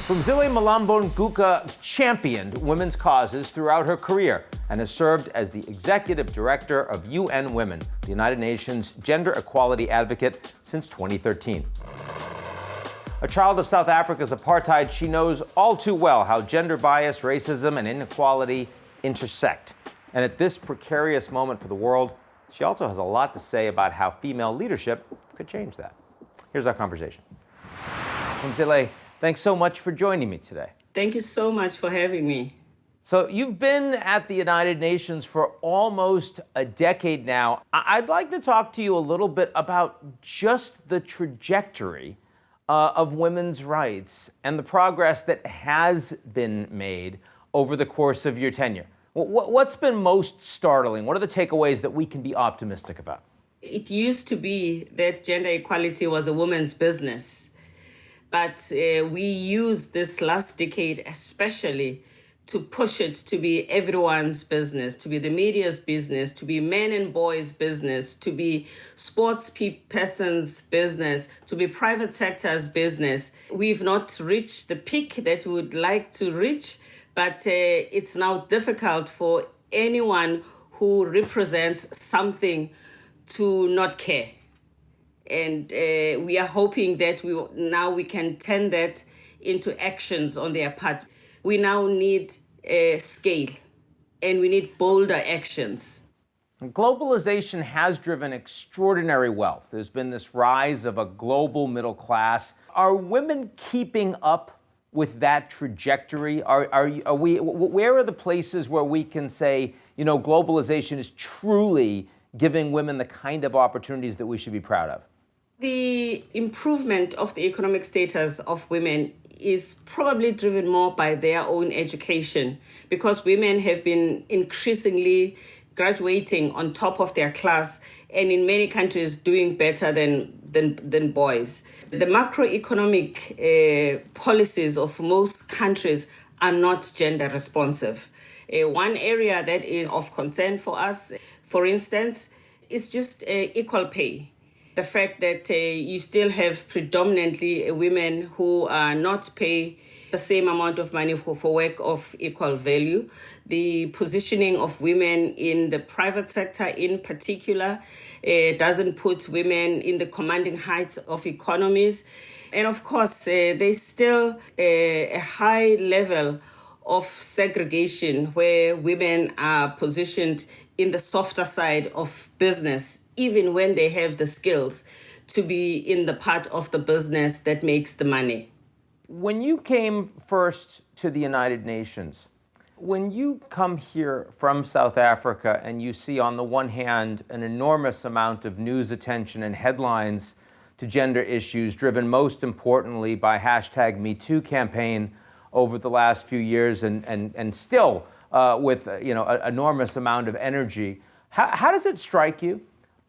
Phumzile Mlambo-Ngcuka championed women's causes throughout her career and has served as the executive director of UN Women, the United Nations gender equality advocate, since 2013. A child of South Africa's apartheid, she knows all too well how gender bias, racism, and inequality intersect. And at this precarious moment for the world, she also has a lot to say about how female leadership could change that. Here's our conversation. Phumzile, thanks so much for joining me today. Thank you so much for having me. So you've been at the United Nations for almost a decade now. I'd like to talk to you a little bit about just the trajectory of women's rights and the progress that has been made over the course of your tenure. What's been most startling? What are the takeaways that we can be optimistic about? It used to be that gender equality was a woman's business. But we used this last decade especially to push it to be everyone's business, to be the media's business, to be men and boys' business, to be sports persons' business, to be private sector's business. We've not reached the peak that we would like to reach, but it's now difficult for anyone who represents something to not care. And we are hoping that we can turn that into actions on their part. We now need scale, and we need bolder actions. Globalization has driven extraordinary wealth. There's been this rise of a global middle class. Are women keeping up with that trajectory? Where are the places where we can say, globalization is truly giving women the kind of opportunities that we should be proud of? The improvement of the economic status of women is probably driven more by their own education, because women have been increasingly graduating on top of their class and in many countries doing better than boys. The macroeconomic policies of most countries are not gender responsive. One area that is of concern for us, for instance, is just equal pay. The fact that you still have predominantly women who are not paid the same amount of money for work of equal value. The positioning of women in the private sector in particular doesn't put women in the commanding heights of economies. And of course, there's still a high level of segregation where women are positioned in the softer side of business, even when they have the skills to be in the part of the business that makes the money. When you came first to the United Nations, when you come here from South Africa and you see on the one hand an enormous amount of news attention and headlines to gender issues driven most importantly by #MeToo campaign over the last few years and still with an enormous amount of energy, how does it strike you?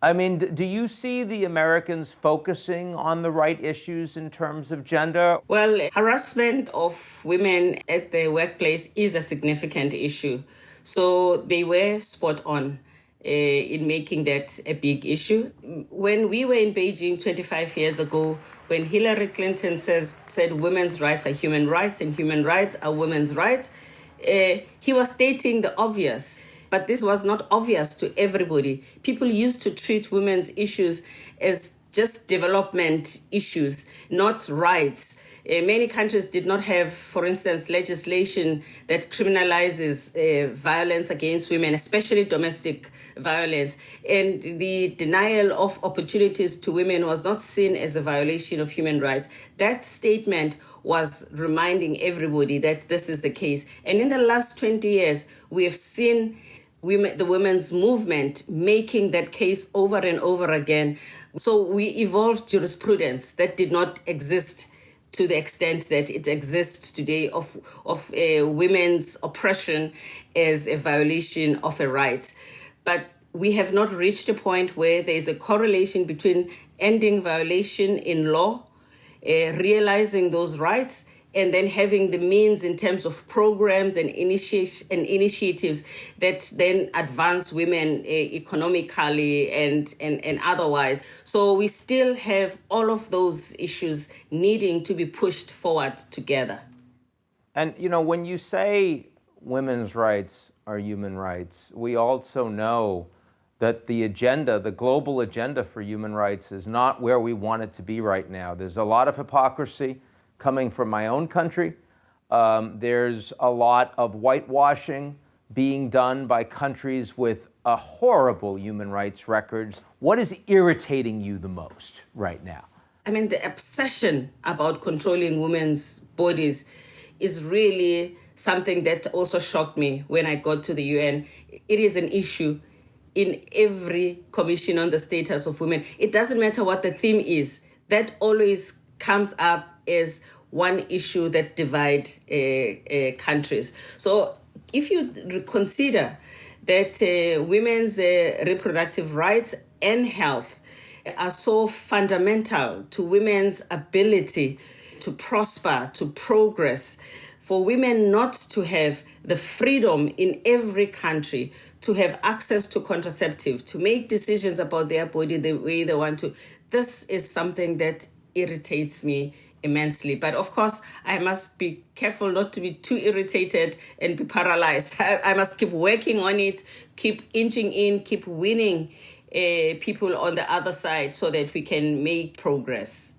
I mean, do you see the Americans focusing on the right issues in terms of gender? Well, harassment of women at the workplace is a significant issue. So they were spot on in making that a big issue. When we were in Beijing 25 years ago, when Hillary Clinton said women's rights are human rights and human rights are women's rights, he was stating the obvious. But this was not obvious to everybody. People used to treat women's issues as just development issues, not rights. Many countries did not have, for instance, legislation that criminalizes violence against women, especially domestic violence. And the denial of opportunities to women was not seen as a violation of human rights. That statement was reminding everybody that this is the case. And in the last 20 years, we have seen the women's movement making that case over and over again. So we evolved jurisprudence that did not exist to the extent that it exists today of women's oppression as a violation of a right. But we have not reached a point where there is a correlation between ending violation in law, realizing those rights, and then having the means in terms of programs and initiatives that then advance women economically and otherwise. So we still have all of those issues needing to be pushed forward together. And, when you say women's rights are human rights, we also know that the agenda, the global agenda for human rights is not where we want it to be right now. There's a lot of hypocrisy coming from my own country. There's a lot of whitewashing being done by countries with a horrible human rights records. What is irritating you the most right now? I mean, the obsession about controlling women's bodies is really something that also shocked me when I got to the UN. It is an issue in every commission on the status of women. It doesn't matter what the theme is. That always comes up as one issue that divides countries. So if you consider that women's reproductive rights and health are so fundamental to women's ability to prosper, to progress, for women not to have the freedom in every country to have access to contraceptive, to make decisions about their body the way they want to. This is something that irritates me immensely. But of course, I must be careful not to be too irritated and be paralyzed. I must keep working on it, keep inching in, keep winning people on the other side so that we can make progress.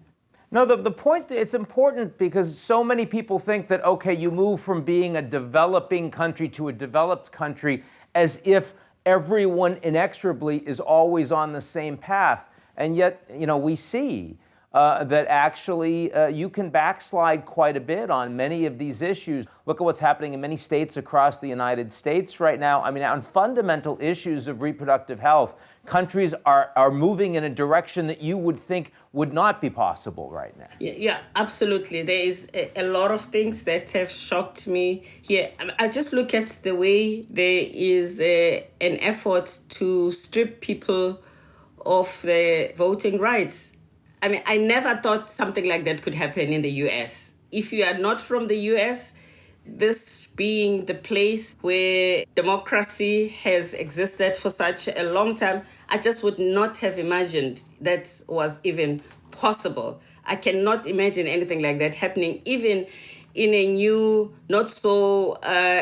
No, the point, it's important because so many people think that, okay, you move from being a developing country to a developed country as if everyone inexorably is always on the same path. And yet, we see that actually you can backslide quite a bit on many of these issues. Look at what's happening in many states across the United States right now. I mean, on fundamental issues of reproductive health, countries are moving in a direction that you would think would not be possible right now. Yeah, absolutely. There is a lot of things that have shocked me here. I just look at the way there is an effort to strip people of their voting rights. I mean, I never thought something like that could happen in the US. If you are not from the US, this being the place where democracy has existed for such a long time, I just would not have imagined that was even possible. I cannot imagine anything like that happening, even in a new, not so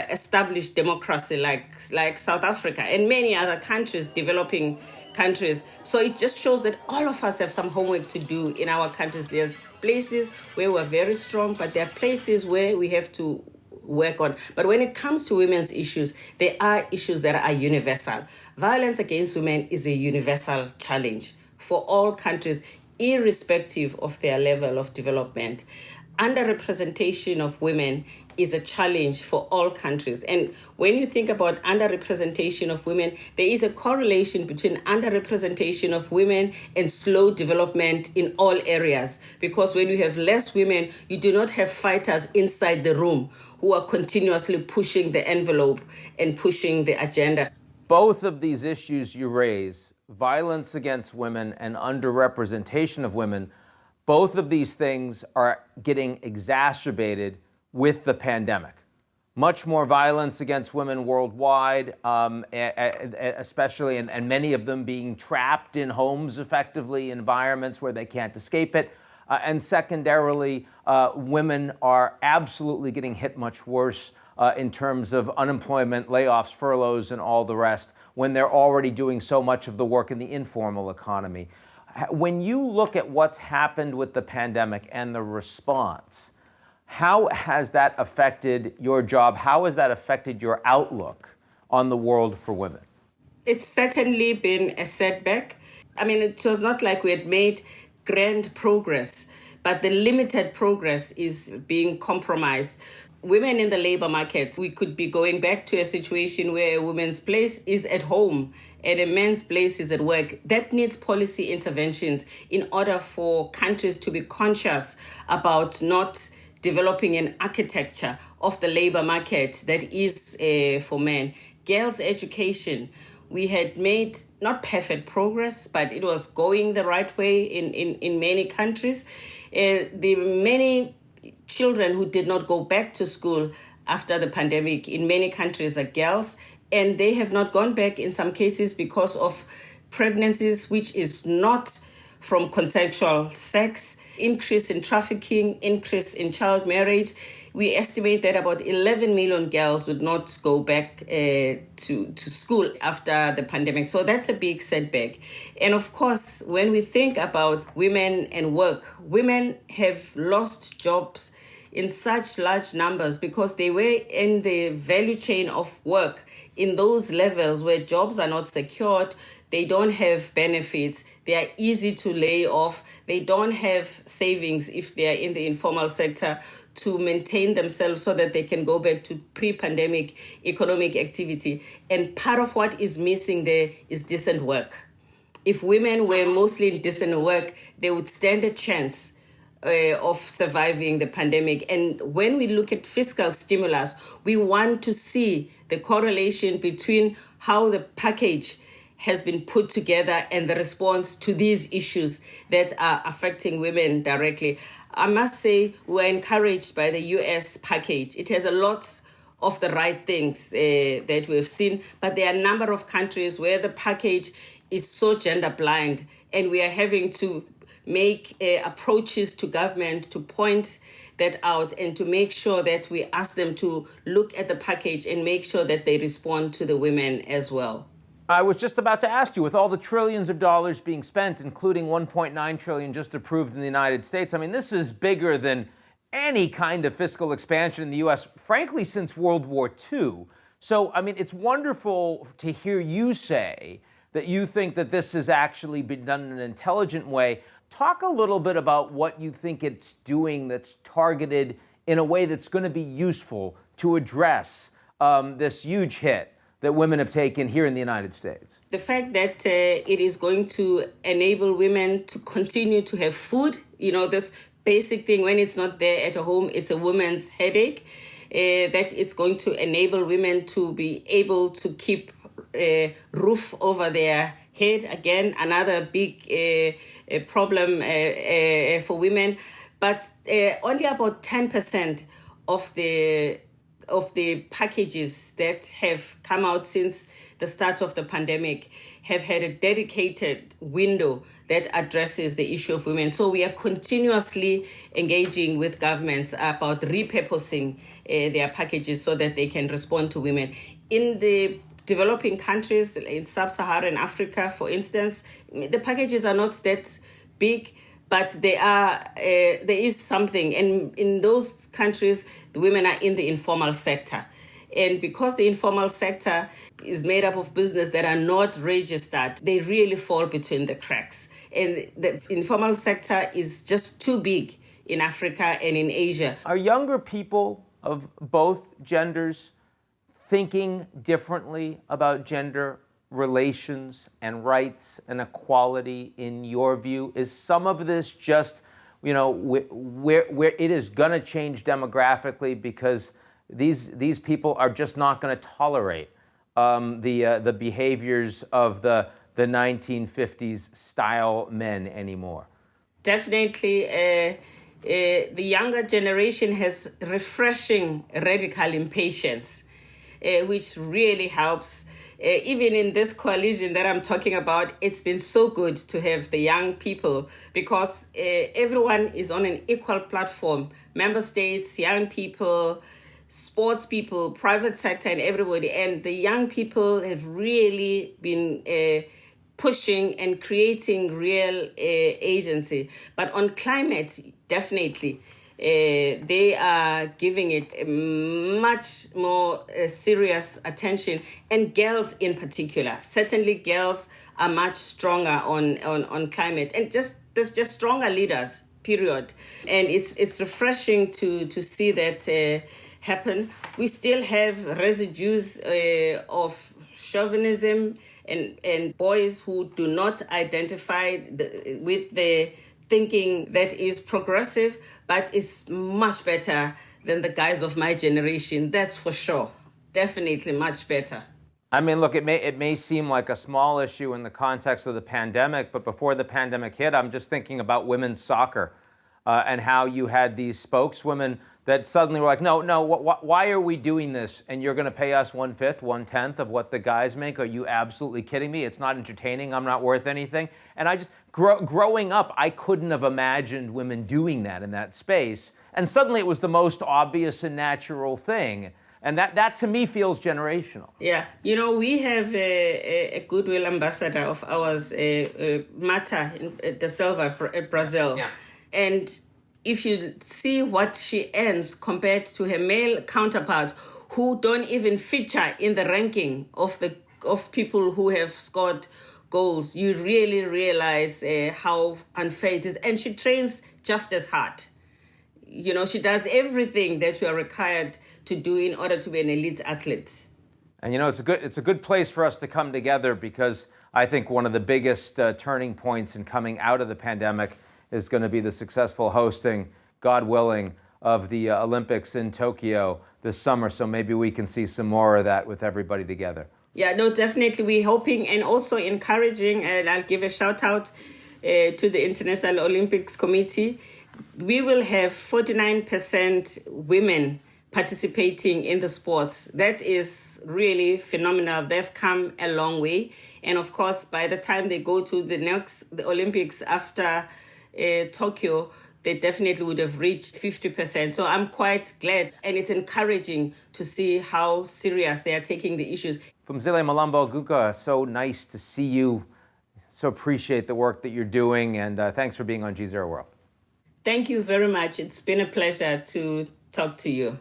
established democracy like South Africa and many other countries, developing countries. So it just shows that all of us have some homework to do in our countries. There's places where we're very strong, but there are places where we have to work on. But when it comes to women's issues, there are issues that are universal. Violence against women is a universal challenge for all countries, irrespective of their level of development. Underrepresentation of women is a challenge for all countries. And when you think about underrepresentation of women, there is a correlation between underrepresentation of women and slow development in all areas. Because when you have less women, you do not have fighters inside the room who are continuously pushing the envelope and pushing the agenda. Both of these issues you raise, violence against women and underrepresentation of women, both of these things are getting exacerbated with the pandemic. Much more violence against women worldwide, especially, and many of them being trapped in homes, effectively, environments where they can't escape it. And secondarily, women are absolutely getting hit much worse in terms of unemployment, layoffs, furloughs, and all the rest, when they're already doing so much of the work in the informal economy. When you look at what's happened with the pandemic and the response, how has that affected your job? How has that affected your outlook on the world for women? It's certainly been a setback. I mean, it was not like we had made grand progress, but the limited progress is being compromised. Women in the labor market, we could be going back to a situation where a woman's place is at home and a man's place is at work. That needs policy interventions in order for countries to be conscious about not developing an architecture of the labor market that is for men. Girls' education, we had made not perfect progress, but it was going the right way in many countries. The many children who did not go back to school after the pandemic in many countries are girls, and they have not gone back in some cases because of pregnancies which is not from consensual sex. increase in trafficking, increase in child marriage. We estimate that about 11 million girls would not go back to school after the pandemic. So that's a big setback. And of course, when we think about women and work, women have lost jobs in such large numbers because they were in the value chain of work in those levels where jobs are not secured, they don't have benefits, they are easy to lay off, they don't have savings if they are in the informal sector to maintain themselves so that they can go back to pre-pandemic economic activity. And part of what is missing there is decent work. If women were mostly in decent work, they would stand a chance of surviving the pandemic. And when we look at fiscal stimulus, we want to see the correlation between how the package has been put together and the response to these issues that are affecting women directly. I must say we're encouraged by the US package. It has a lot of the right things that we've seen, but there are a number of countries where the package is so gender blind, and we are having to make approaches to government to point that out and to make sure that we ask them to look at the package and make sure that they respond to the women as well. I was just about to ask you, with all the trillions of dollars being spent, including 1.9 trillion just approved in the United States, I mean, this is bigger than any kind of fiscal expansion in the U.S., frankly, since World War II. So, I mean, it's wonderful to hear you say that you think that this has actually been done in an intelligent way. Talk a little bit about what you think it's doing that's targeted in a way that's going to be useful to address this huge hit that women have taken here in the United States. The fact that it is going to enable women to continue to have food, this basic thing, when it's not there at home, it's a woman's headache, that it's going to enable women to be able to keep a roof over their head. Again, another big problem for women. But only about 10% of the packages that have come out since the start of the pandemic have had a dedicated window that addresses the issue of women. So we are continuously engaging with governments about repurposing their packages so that they can respond to women. In the developing countries, in sub-Saharan Africa, for instance, the packages are not that big, but there is something. And in those countries, the women are in the informal sector. And because the informal sector is made up of business that are not registered, they really fall between the cracks. And the informal sector is just too big in Africa and in Asia. Are younger people of both genders thinking differently about gender relations and rights and equality in your view? Is some of this just, where it is going to change demographically because these people are just not going to tolerate the behaviors of the 1950s style men anymore? Definitely. The younger generation has refreshing radical impatience, which really helps. Even in this coalition that I'm talking about, it's been so good to have the young people because everyone is on an equal platform. Member states, young people, sports people, private sector, and everybody. And the young people have really been pushing and creating real agency. But on climate, definitely, they are giving it much more serious attention, and girls in particular. Certainly girls are much stronger on climate, and there's just stronger leaders, period. And it's refreshing to see that happen. We still have residues of chauvinism and boys who do not identify with the thinking that is progressive, but is much better than the guys of my generation. That's for sure. Definitely much better. I mean, look, it may seem like a small issue in the context of the pandemic, but before the pandemic hit, I'm just thinking about women's soccer. and how you had these spokeswomen that suddenly were like, no, why are we doing this? And you're going to pay us 1/5, 1/10 of what the guys make? Are you absolutely kidding me? It's not entertaining. I'm not worth anything. And I just, growing up, I couldn't have imagined women doing that in that space. And suddenly it was the most obvious and natural thing. And that to me feels generational. Yeah, you know, we have a goodwill ambassador of ours, Marta da Silva, Brazil. Yeah. And if you see what she earns compared to her male counterparts who don't even feature in the ranking of people who have scored goals, you really realize how unfair it is. And she trains just as hard. You know, she does everything that you are required to do in order to be an elite athlete. And you know, it's a good place for us to come together, because I think one of the biggest turning points in coming out of the pandemic is going to be the successful hosting, God willing, of the Olympics in Tokyo this summer. So maybe we can see some more of that with everybody together. Yeah, no, definitely. We're hoping and also encouraging, and I'll give a shout out to the International Olympics Committee. We will have 49% women participating in the sports. That is really phenomenal. They've come a long way. And of course, by the time they go to the Olympics after Tokyo, they definitely would have reached 50%. So I'm quite glad, and it's encouraging to see how serious they are taking the issues. Phumzile Mlambo-Ngcuka, so nice to see you. So appreciate the work that you're doing, and thanks for being on GZERO World. Thank you very much. It's been a pleasure to talk to you.